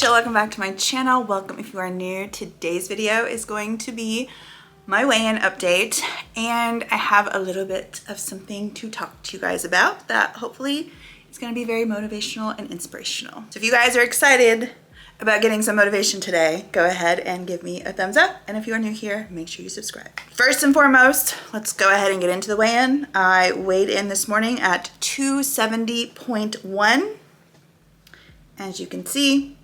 Rachel, welcome back to my channel. Welcome if you are new. Today's video is going to be my weigh-in update, and I have a little bit of something to talk to you guys about that hopefully is going to be very motivational and inspirational. So if you guys are excited about getting some motivation today, go ahead and give me a thumbs up, and if you are new here, make sure you subscribe. First and foremost, let's go ahead and get into the weigh-in. I weighed in this morning at 270.1. As you can see,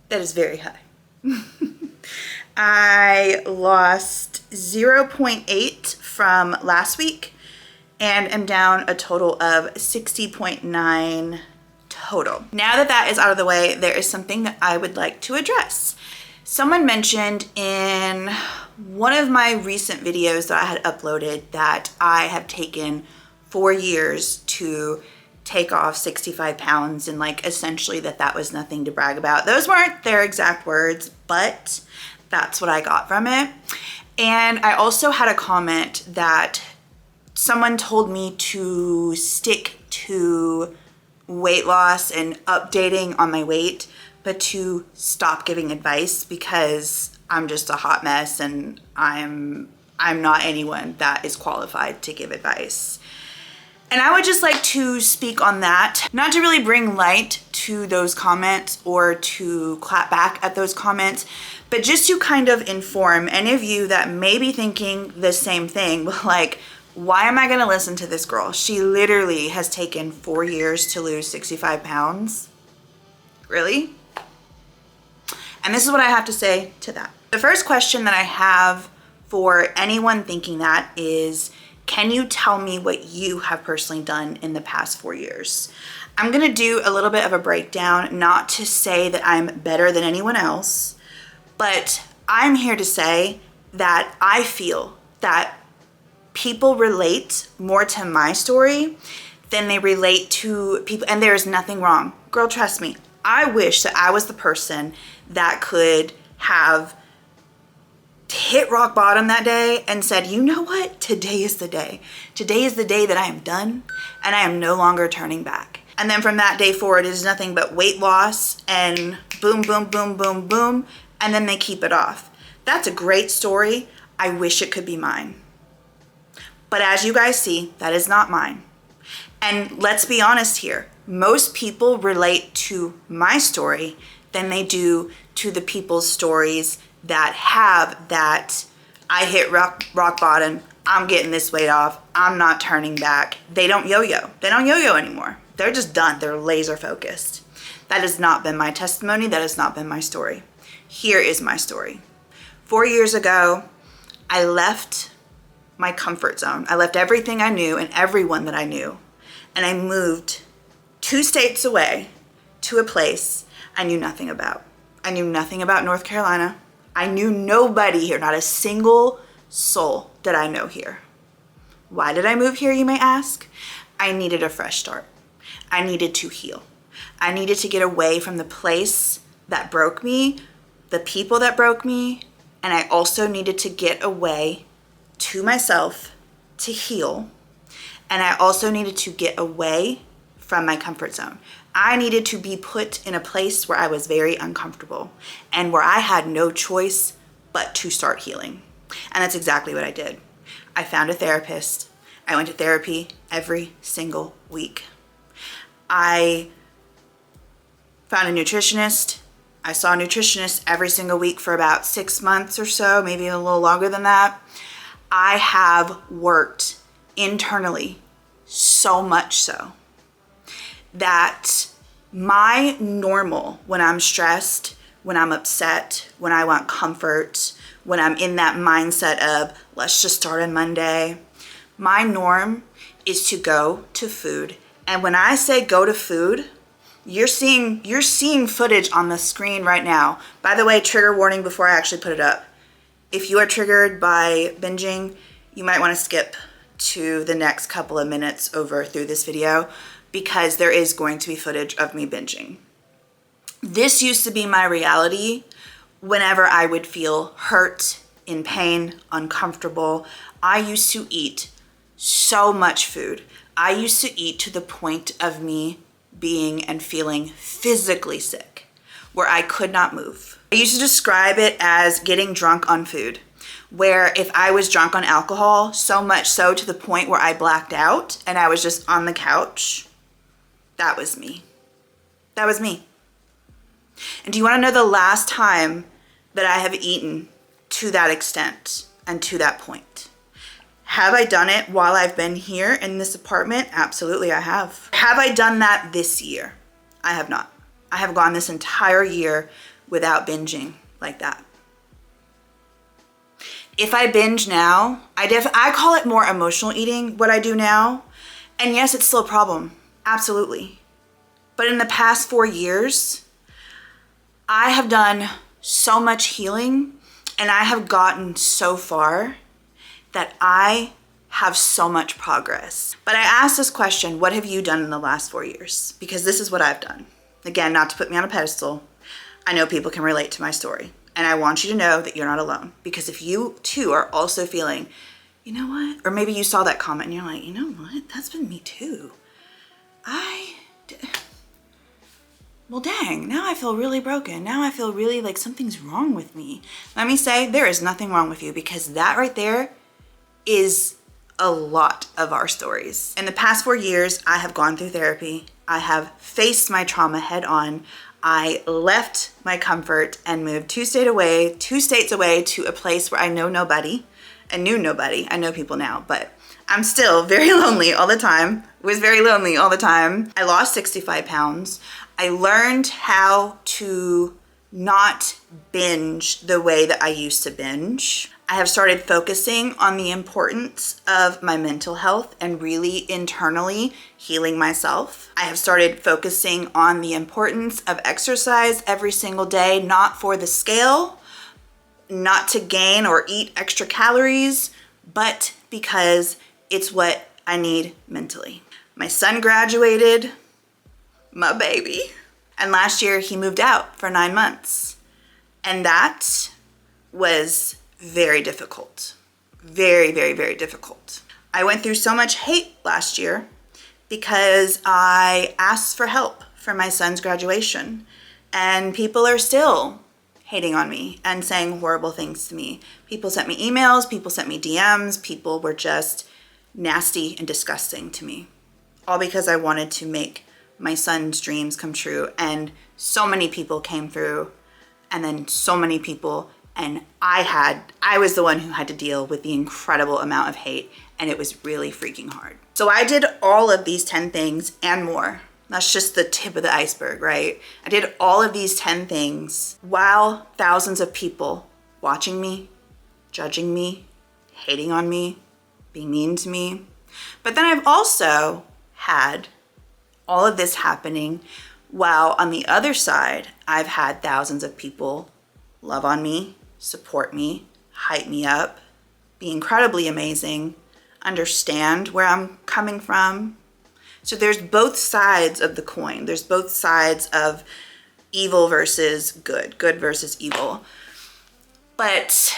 that is very high. I lost 0.8 from last week and am down a total of 60.9 total. Now that that is out of the way, there is something that I would like to address. Someone mentioned in one of my recent videos that I had uploaded that I have taken 4 years to take off 65 pounds, and like essentially that was nothing to brag about. Those weren't their exact words, but that's what I got from it. And I also had a comment that someone told me to stick to weight loss and updating on my weight, but to stop giving advice because I'm just a hot mess and I'm not anyone that is qualified to give advice. And I would just like to speak on that, not to really bring light to those comments or to clap back at those comments, but just to kind of inform any of you that may be thinking the same thing, like, why am I gonna listen to this girl? She literally has taken 4 years to lose 65 pounds. Really? And this is what I have to say to that. The first question that I have for anyone thinking that is, can you tell me what you have personally done in the past 4 years? I'm gonna do a little bit of a breakdown, not to say that I'm better than anyone else, but I'm here to say that I feel that people relate more to my story than they relate to people, and there is nothing wrong. Girl, trust me, I wish that I was the person that could have hit rock bottom that day and said, you know what? Today is the day. Today is the day that I am done and I am no longer turning back. And then from that day forward, it is nothing but weight loss and boom, boom, boom, boom, boom. And then they keep it off. That's a great story. I wish it could be mine. But as you guys see, that is not mine. And let's be honest here. Most people relate to my story than they do to the people's stories that have that I hit rock bottom, I'm getting this weight off, I'm not turning back. They don't yo-yo. They don't yo-yo anymore. They're just done. They're laser focused. That has not been my testimony. That has not been my story. Here is my story. 4 years ago, I left my comfort zone. I left everything I knew and everyone that I knew, and I moved 2 states away to a place I knew nothing about. I knew nothing about North Carolina. I knew nobody here, not a single soul that I know here. Why did I move here, you may ask? I needed a fresh start. I needed to heal. I needed to get away from the place that broke me, the people that broke me, and I also needed to get away to myself to heal. And I also needed to get away from my comfort zone. I needed to be put in a place where I was very uncomfortable and where I had no choice but to start healing. And that's exactly what I did. I found a therapist. I went to therapy every single week. I found a nutritionist. I saw a nutritionist every single week for about 6 months or so, maybe a little longer than that. I have worked internally so much so that my normal, when I'm stressed, when I'm upset, when I want comfort, when I'm in that mindset of let's just start on Monday, my norm is to go to food. And when I say go to food, you're seeing footage on the screen right now. By the way, trigger warning before I actually put it up. If you are triggered by binging, you might want to skip to the next couple of minutes over through this video, because there is going to be footage of me binging. This used to be my reality whenever I would feel hurt, in pain, uncomfortable. I used to eat so much food. I used to eat to the point of me being and feeling physically sick. where I could not move. I used to describe it as getting drunk on food, where if I was drunk on alcohol, so much so to the point where I blacked out and I was just on the couch, that was me. That was me. And do you want to know the last time that I have eaten to that extent and to that point? Have I done it while I've been here in this apartment? Absolutely, I have. Have I done that this year? I have not. I have gone this entire year without binging like that. If I binge now, I call it more emotional eating, what I do now. And yes, it's still a problem. Absolutely. But in the past 4 years, I have done so much healing and I have gotten so far that I have so much progress. But I asked this question, what have you done in the last 4 years? Because this is what I've done. Again, not to put me on a pedestal. I know people can relate to my story. And I want you to know that you're not alone. Because if you too are also feeling, you know what? Or maybe you saw that comment and you're like, you know what? That's been me too. Well, dang, now I feel really broken. Now I feel really like something's wrong with me. Let me say, there is nothing wrong with you, because that right there is a lot of our stories. In the past 4 years, I have gone through therapy. I have faced my trauma head on. I left my comfort and moved 2 states away to a place where I know nobody. I knew nobody. I know people now, but I'm still very lonely all the time. Was very lonely all the time. I lost 65 pounds. I learned how to not binge the way that I used to binge. I have started focusing on the importance of my mental health and really internally healing myself. I have started focusing on the importance of exercise every single day, not for the scale, not to gain or eat extra calories, but because it's what I need mentally. My son graduated, my baby, and last year he moved out for 9 months. And that was very difficult. Very, very, very difficult. I went through so much hate last year because I asked for help for my son's graduation, and people are still hating on me and saying horrible things to me. People sent me emails, people sent me DMs, people were just nasty and disgusting to me, all because I wanted to make my son's dreams come true. And so many people came through, and then so many people, and I was the one who had to deal with the incredible amount of hate, and it was really freaking hard. So I did all of these 10 things and more. That's just the tip of the iceberg, right? I did all of these 10 things while thousands of people watching me, judging me, hating on me, being mean to me. But then I've also had all of this happening while on the other side, I've had thousands of people love on me, support me, hype me up, be incredibly amazing, understand where I'm coming from. So there's both sides of the coin. There's both sides of evil versus good, good versus evil. But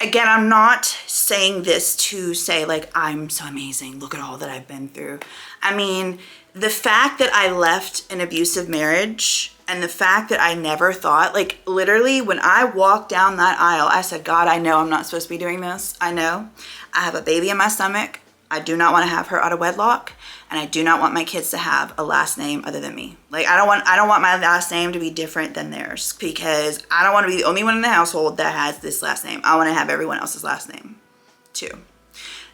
again, I'm not saying this to say like, I'm so amazing, look at all that I've been through. I mean, the fact that I left an abusive marriage and the fact that I never thought, like literally when I walked down that aisle, I said, God, I know I'm not supposed to be doing this. I know. I have a baby in my stomach. I do not want to have her out of wedlock, and I do not want my kids to have a last name other than me. Like I don't want my last name to be different than theirs, because I don't want to be the only one in the household that has this last name. I want to have everyone else's last name too.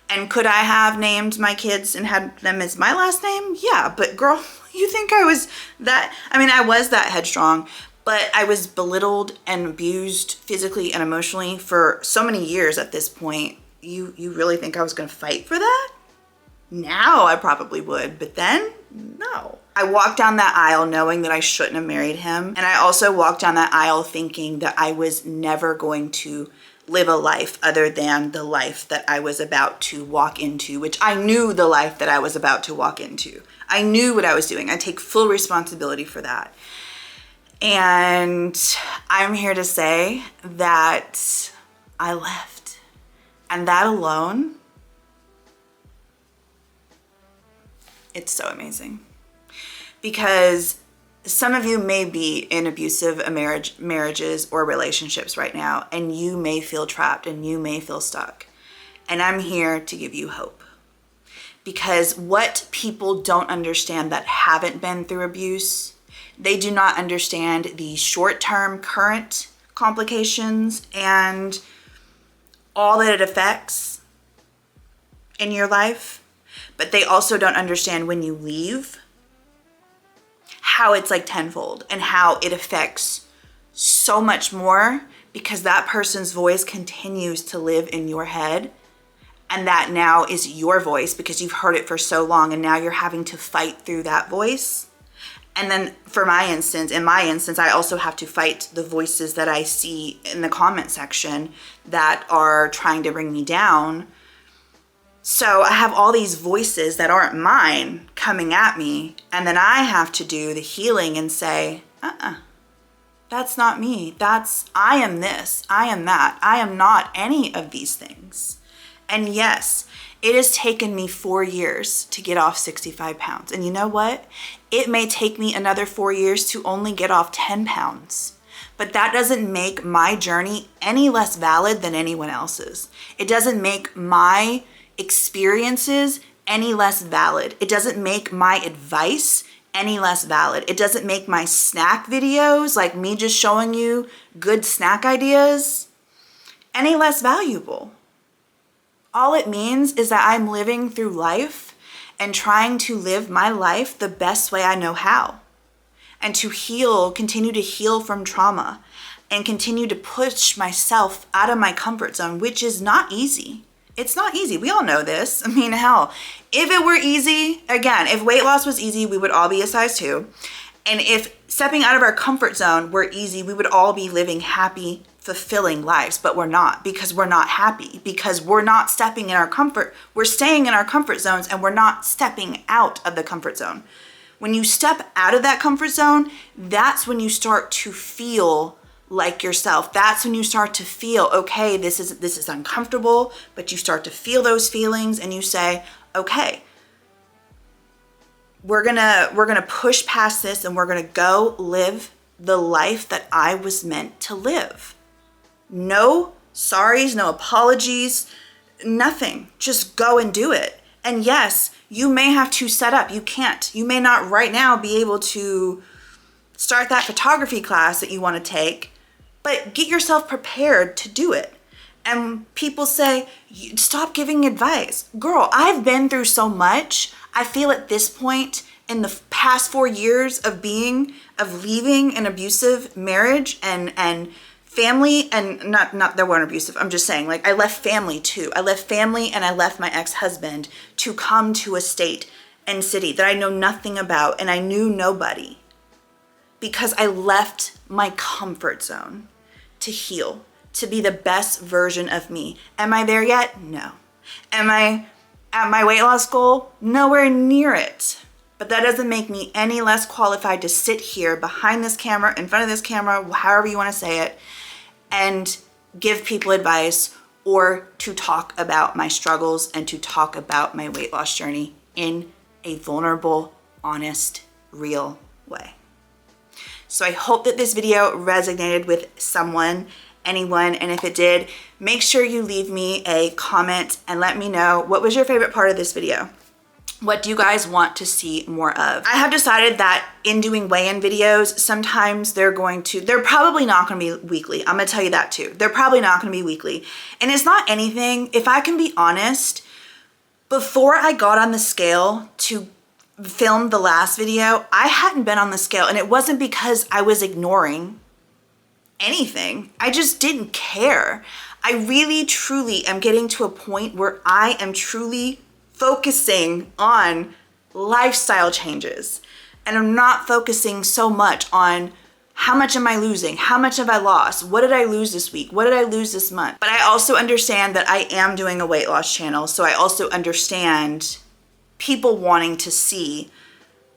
And could I have named my kids and had them as my last name? Yeah, but girl, you think I was that? I mean, I was that headstrong, but I was belittled and abused physically and emotionally for so many years at this point. You really think I was gonna fight for that? Now I probably would, but then, no. I walked down that aisle knowing that I shouldn't have married him. And I also walked down that aisle thinking that I was never going to live a life other than the life that I was about to walk into, which I knew the life that I was about to walk into. I knew what I was doing. I take full responsibility for that. And I'm here to say that I left. And that alone, it's so amazing. Because some of you may be in abusive marriages or relationships right now, and you may feel trapped and you may feel stuck. And I'm here to give you hope. Because what people don't understand that haven't been through abuse, they do not understand the short-term current complications and all that it affects in your life. But they also don't understand when you leave, how it's like tenfold and how it affects so much more, because that person's voice continues to live in your head. And that now is your voice because you've heard it for so long, and now you're having to fight through that voice. And then in my instance, I also have to fight the voices that I see in the comment section that are trying to bring me down. So I have all these voices that aren't mine coming at me, and then I have to do the healing and say, that's not me. I am this, I am that. I am not any of these things. And yes, it has taken me 4 years to get off 65 pounds. And you know what? It may take me another 4 years to only get off 10 pounds. But that doesn't make my journey any less valid than anyone else's. It doesn't make my experiences any less valid. It doesn't make my advice any less valid. It doesn't make my snack videos, like me just showing you good snack ideas, any less valuable. All it means is that I'm living through life and trying to live my life the best way I know how, and to heal, continue to heal from trauma, and continue to push myself out of my comfort zone, which is not easy. It's not easy. We all know this. I mean, hell, if it were easy, again, if weight loss was easy, we would all be a size 2. And if stepping out of our comfort zone were easy, we would all be living happy, fulfilling lives. But we're not, because we're not happy, because we're not stepping in our comfort. We're staying in our comfort zones, and we're not stepping out of the comfort zone. When you step out of that comfort zone, that's when you start to feel like yourself. That's when you start to feel, okay, this is uncomfortable, but you start to feel those feelings and you say, okay, we're gonna push past this, and we're gonna go live the life that I was meant to live. No sorries, no apologies, nothing. Just go and do it. And yes, you may have to set up. You may not right now be able to start that photography class that you want to take, but get yourself prepared to do it. And people say, stop giving advice. Girl, I've been through so much. I feel at this point in the past 4 years of leaving an abusive marriage and family, and not they weren't abusive. I'm just saying, like, I left family too. I left family and I left my ex-husband to come to a state and city that I know nothing about, and I knew nobody, because I left my comfort zone to heal, to be the best version of me. Am I there yet? No. Am I at my weight loss goal? Nowhere near it. But that doesn't make me any less qualified to sit here behind this camera, in front of this camera, however you want to say it, and give people advice, or to talk about my struggles and to talk about my weight loss journey in a vulnerable, honest, real way. So I hope that this video resonated with anyone, and if it did, make sure you leave me a comment and let me know, what was your favorite part of this video? What do you guys want to see more of? I have decided that in doing weigh-in videos, sometimes they're probably not gonna be weekly. I'm gonna tell you that too. They're probably not gonna be weekly. And it's not anything, if I can be honest, before I got on the scale to film the last video, I hadn't been on the scale, and it wasn't because I was ignoring anything. I just didn't care. I really, truly am getting to a point where I am truly focusing on lifestyle changes, and I'm not focusing so much on how much am I losing, how much have I lost, what did I lose this week, what did I lose this month. But I also understand that I am doing a weight loss channel, so I also understand people wanting to see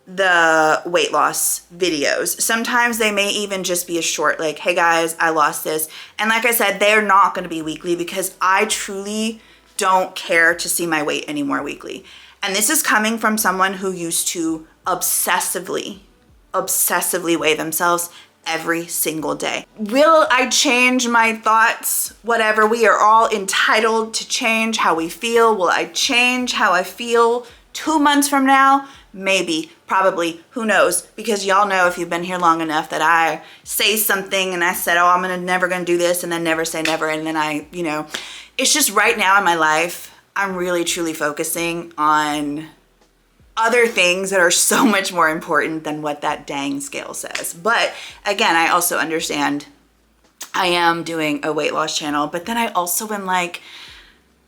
the weight loss videos. Sometimes they may even just be a short, like, hey guys, I lost this. And like I said, they're not going to be weekly, because I truly don't care to see my weight anymore weekly. And this is coming from someone who used to obsessively obsessively weigh themselves every single day. Will I change my thoughts? Whatever. We are all entitled to change how we feel. Will I change how I feel 2 months from now? Maybe, probably, who knows? Because y'all know, if you've been here long enough, that I say something and I said, oh, I'm never gonna do this, and then never say never, and then I, you know, it's just right now in my life, I'm really truly focusing on other things that are so much more important than what that dang scale says. But again, I also understand I am doing a weight loss channel, but then I also am like,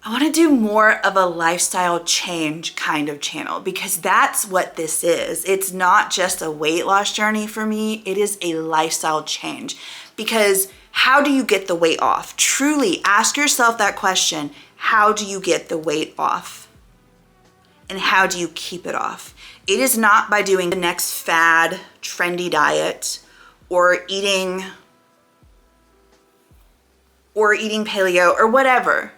I want to do more of a lifestyle change kind of channel, because that's what this is. It's not just a weight loss journey for me. It is a lifestyle change. Because how do you get the weight off? Truly ask yourself that question. How do you get the weight off? And how do you keep it off? It is not by doing the next fad, trendy diet, or eating paleo or whatever.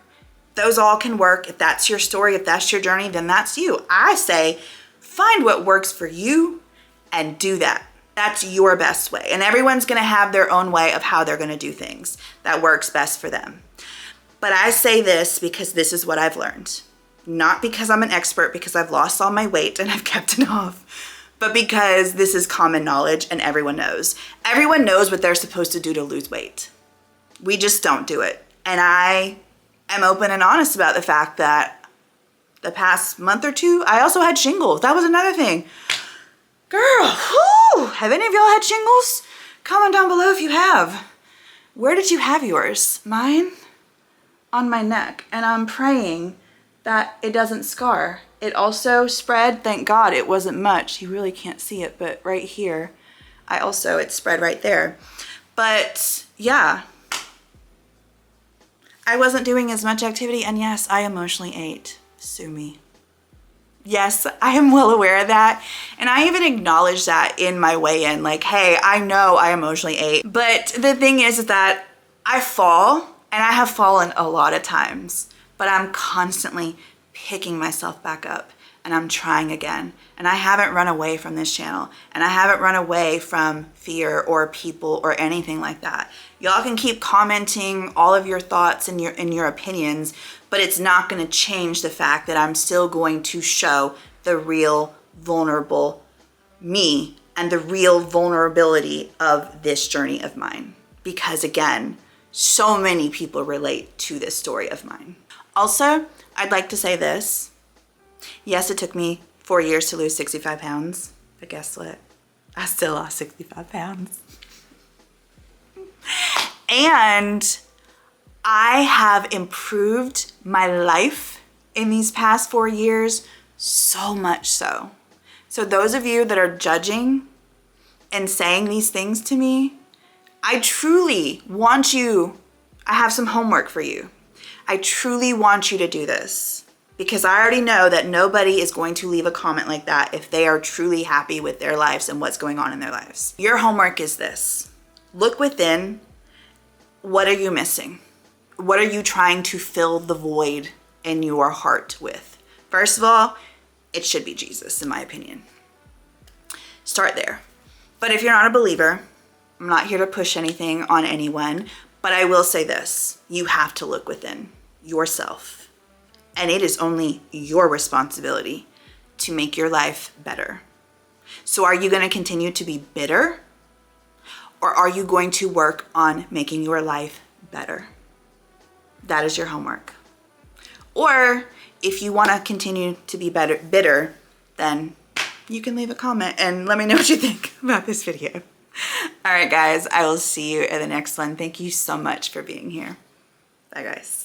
Those all can work. If that's your story, if that's your journey, then that's you. I say, find what works for you and do that. That's your best way. And everyone's gonna have their own way of how they're gonna do things that works best for them. But I say this because this is what I've learned. Not because I'm an expert, because I've lost all my weight and I've kept it off, but because this is common knowledge and everyone knows. Everyone knows what they're supposed to do to lose weight. We just don't do it. And I am open and honest about the fact that the past month or two, I also had shingles. That was another thing. Girl, whoo, have any of y'all had shingles? Comment down below if you have. Where did you have yours? Mine? On my neck. And I'm praying that it doesn't scar. It also spread, thank God it wasn't much. You really can't see it, but right here, it spread right there. But yeah, I wasn't doing as much activity, and yes, I emotionally ate. Sue me. Yes, I am well aware of that. And I even acknowledge that in my weigh-in, like, hey, I know I emotionally ate. But the thing is that I fall, and I have fallen a lot of times, but I'm constantly picking myself back up, and I'm trying again. And I haven't run away from this channel, and I haven't run away from fear or people or anything like that. Y'all can keep commenting all of your thoughts and your opinions, but it's not gonna change the fact that I'm still going to show the real vulnerable me and the real vulnerability of this journey of mine. Because again, so many people relate to this story of mine. Also, I'd like to say this. Yes, it took me 4 years to lose 65 pounds, but guess what? I still lost 65 pounds. And I have improved my life in these past 4 years, so much so. So those of you that are judging and saying these things to me, I truly want you, I have some homework for you. I truly want you to do this, because I already know that nobody is going to leave a comment like that if they are truly happy with their lives and what's going on in their lives. Your homework is this. Look within. What are you missing? What are you trying to fill the void in your heart with? First of all, it should be Jesus, in my opinion. Start there. But if you're not a believer, I'm not here to push anything on anyone, but I will say this. You have to look within yourself. And it is only your responsibility to make your life better. So are you going to continue to be bitter? Or are you going to work on making your life better? That is your homework. Or if you want to continue to be bitter, then you can leave a comment and let me know what you think about this video. All right, guys, I will see you in the next one. Thank you so much for being here. Bye, guys.